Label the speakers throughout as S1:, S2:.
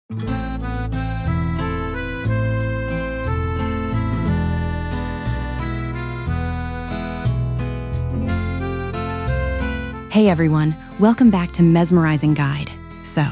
S1: Hey everyone, welcome back to Mesmerizing Guide. So,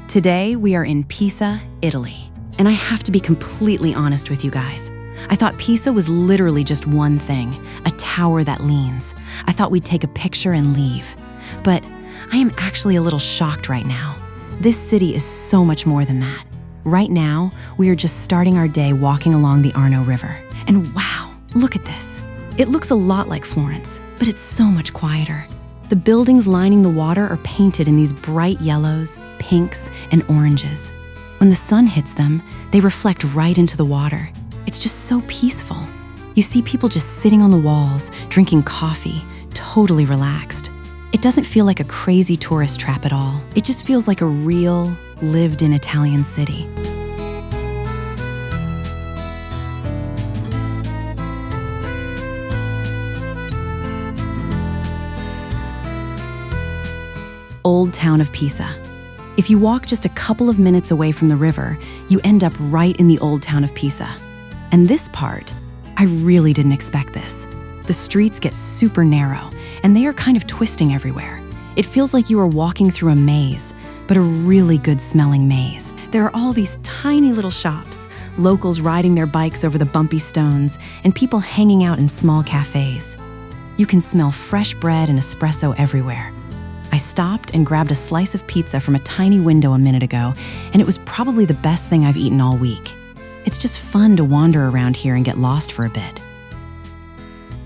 S1: today we are in Pisa, Italy. And I have to be completely honest with you guys. I thought Pisa was literally just one thing, a tower that leans. I thought we'd take a picture and leave. But I am actually a little shocked right now. This city is so much more than that. Right now, we are just starting our day walking along the Arno River. And wow, look at this. It looks a lot like Florence, but it's so much quieter. The buildings lining the water are painted in these bright yellows, pinks, and oranges. When the sun hits them, they reflect right into the water. It's just so peaceful. You see people just sitting on the walls, drinking coffee, totally relaxed. It doesn't feel like a crazy tourist trap at all. It just feels like a real, lived-in Italian city. Old Town of Pisa. If you walk just a couple of minutes away from the river, you end up right in the Old Town of Pisa. And this part, I really didn't expect this. The streets get super narrow, and they are kind of twisting everywhere. It feels like you are walking through a maze, but a really good-smelling maze. There are all these tiny little shops, locals riding their bikes over the bumpy stones, and people hanging out in small cafes. You can smell fresh bread and espresso everywhere. I stopped and grabbed a slice of pizza from a tiny window a minute ago, and it was probably the best thing I've eaten all week. It's just fun to wander around here and get lost for a bit.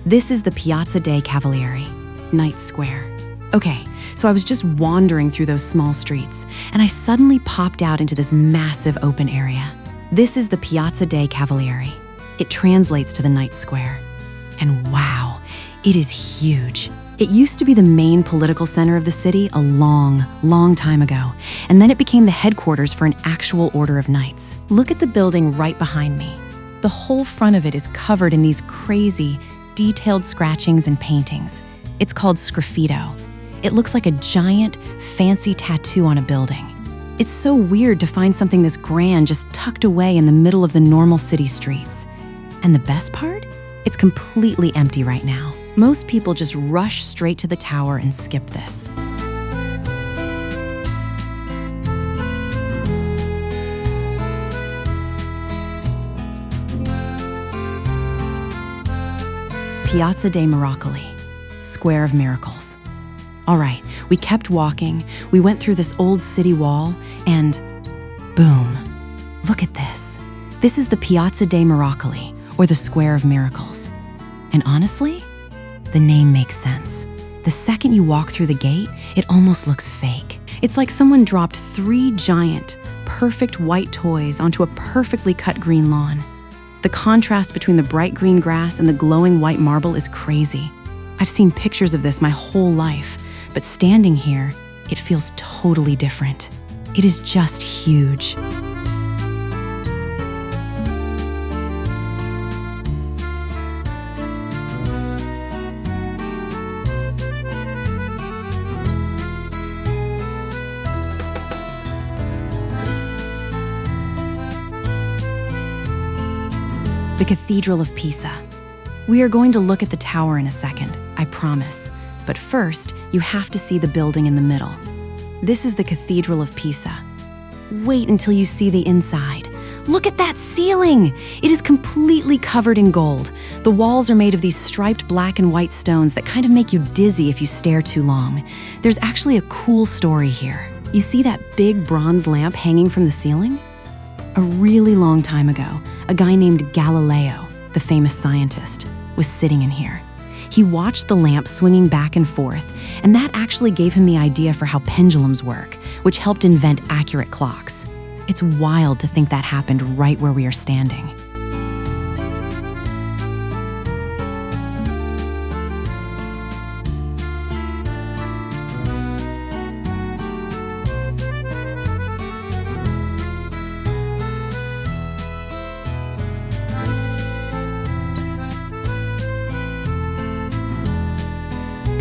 S1: This is the Piazza dei Cavalieri, Knights Square. Okay, so I was just wandering through those small streets, and I suddenly popped out into this massive open area. This is the Piazza dei Cavalieri. It translates to the Knights Square. And wow, it is huge. It used to be the main political center of the city a long, long time ago, and then it became the headquarters for an actual order of knights. Look at the building right behind me. The whole front of it is covered in these crazy, detailed scratchings and paintings. It's called sgraffito. It looks like a giant, fancy tattoo on a building. It's so weird to find something this grand just tucked away in the middle of the normal city streets. And the best part? It's completely empty right now. Most people just rush straight to the tower and skip this. Piazza dei Miracoli, Square of Miracles. All right, we kept walking, we went through this old city wall, and boom, look at this. This is the Piazza dei Miracoli, or the Square of Miracles. And honestly, the name makes sense. The second you walk through the gate, it almost looks fake. It's like someone dropped 3 giant, perfect white toys onto a perfectly cut green lawn. The contrast between the bright green grass and the glowing white marble is crazy. I've seen pictures of this my whole life, but standing here, it feels totally different. It is just huge. The Cathedral of Pisa. We are going to look at the tower in a second, I promise. But first, you have to see the building in the middle. This is the Cathedral of Pisa. Wait until you see the inside. Look at that ceiling! It is completely covered in gold. The walls are made of these striped black and white stones that kind of make you dizzy if you stare too long. There's actually a cool story here. You see that big bronze lamp hanging from the ceiling? A really long time ago, a guy named Galileo, the famous scientist, was sitting in here. He watched the lamp swinging back and forth, and that actually gave him the idea for how pendulums work, which helped invent accurate clocks. It's wild to think that happened right where we are standing.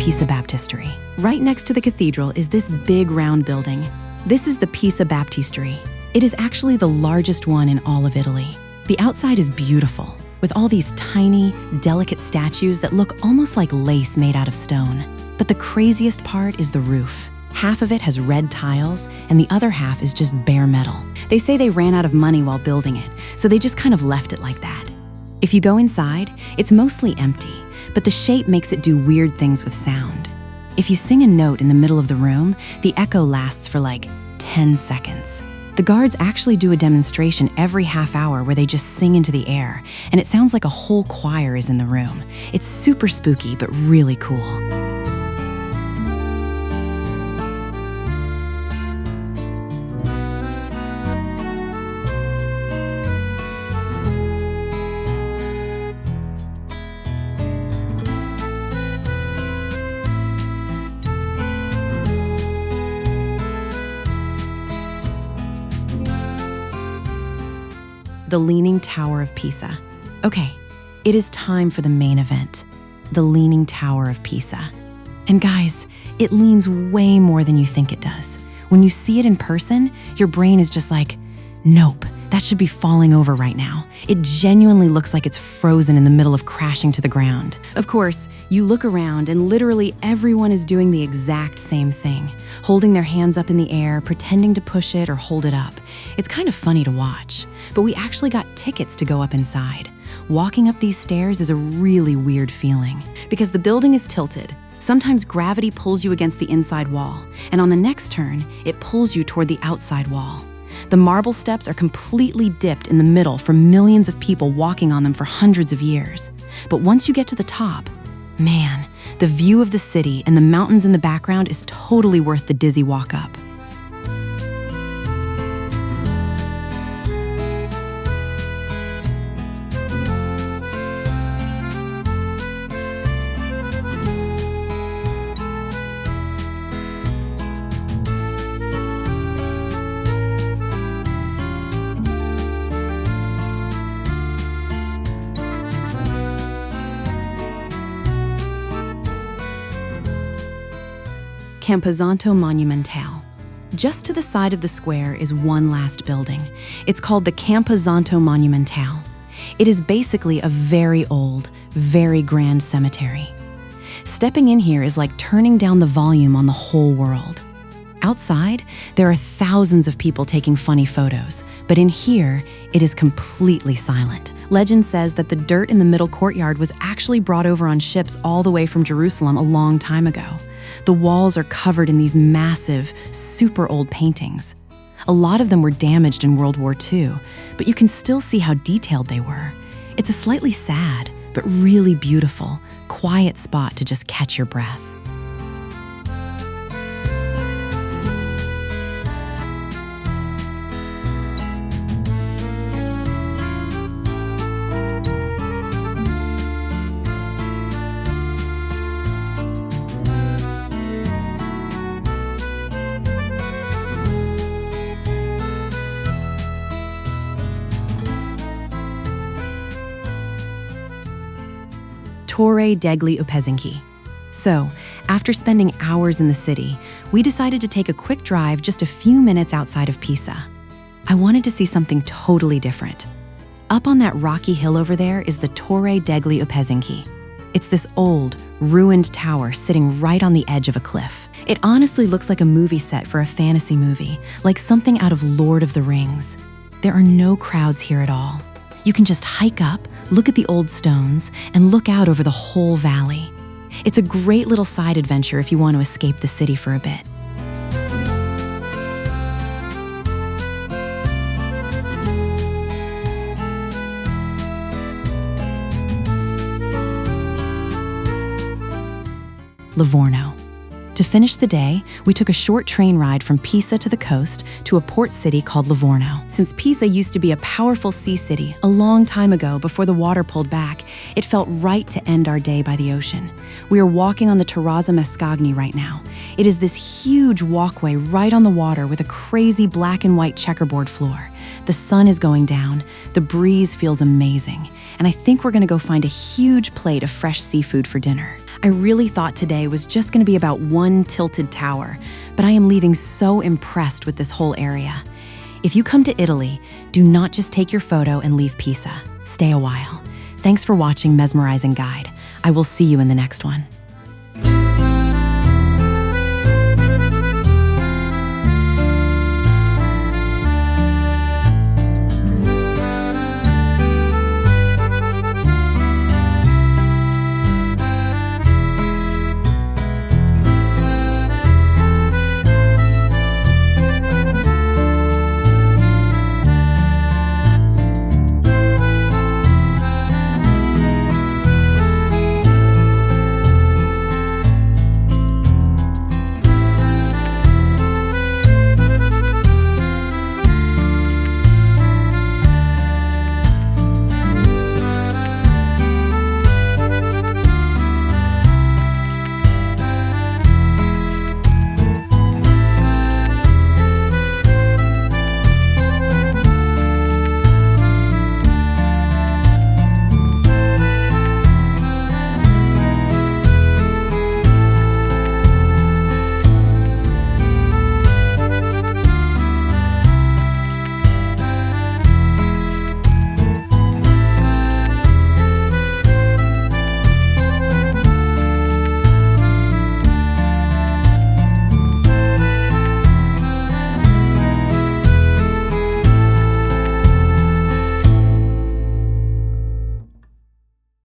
S1: Pisa Baptistery. Right next to the cathedral is this big round building. This is the Pisa Baptistery. It is actually the largest one in all of Italy. The outside is beautiful, with all these tiny, delicate statues that look almost like lace made out of stone. But the craziest part is the roof. Half of it has red tiles, and the other half is just bare metal. They say they ran out of money while building it, so they just kind of left it like that. If you go inside, it's mostly empty, but the shape makes it do weird things with sound. If you sing a note in the middle of the room, the echo lasts for like 10 seconds. The guards actually do a demonstration every half hour where they just sing into the air, and it sounds like a whole choir is in the room. It's super spooky, but really cool. The Leaning Tower of Pisa. Okay, it is time for the main event, the Leaning Tower of Pisa. And guys, it leans way more than you think it does. When you see it in person, your brain is just like, nope, that should be falling over right now. It genuinely looks like it's frozen in the middle of crashing to the ground. Of course, you look around and literally everyone is doing the exact same thing, holding their hands up in the air, pretending to push it or hold it up. It's kind of funny to watch, but we actually got tickets to go up inside. Walking up these stairs is a really weird feeling because the building is tilted. Sometimes gravity pulls you against the inside wall, and on the next turn, it pulls you toward the outside wall. The marble steps are completely dipped in the middle from millions of people walking on them for hundreds of years. But once you get to the top, man, the view of the city and the mountains in the background is totally worth the dizzy walk up. Camposanto Monumentale. Just to the side of the square is one last building. It's called the Camposanto Monumentale. It is basically a very old, very grand cemetery. Stepping in here is like turning down the volume on the whole world. Outside, there are thousands of people taking funny photos, but in here, it is completely silent. Legend says that the dirt in the middle courtyard was actually brought over on ships all the way from Jerusalem a long time ago. The walls are covered in these massive, super old paintings. A lot of them were damaged in World War II, but you can still see how detailed they were. It's a slightly sad, but really beautiful, quiet spot to just catch your breath. Torre Degli Upezzinghi. So, after spending hours in the city, we decided to take a quick drive just a few minutes outside of Pisa. I wanted to see something totally different. Up on that rocky hill over there is the Torre Degli Upezzinghi. It's this old, ruined tower sitting right on the edge of a cliff. It honestly looks like a movie set for a fantasy movie, like something out of Lord of the Rings. There are no crowds here at all. You can just hike up, look at the old stones, and look out over the whole valley. It's a great little side adventure if you want to escape the city for a bit. Livorno. To finish the day, we took a short train ride from Pisa to the coast to a port city called Livorno. Since Pisa used to be a powerful sea city a long time ago before the water pulled back, it felt right to end our day by the ocean. We are walking on the Terrazza Mascagni right now. It is this huge walkway right on the water with a crazy black and white checkerboard floor. The sun is going down, the breeze feels amazing, and I think we're gonna go find a huge plate of fresh seafood for dinner. I really thought today was just going to be about one tilted tower, but I am leaving so impressed with this whole area. If you come to Italy, do not just take your photo and leave Pisa. Stay a while. Thanks for watching Mesmerizing Guide. I will see you in the next one.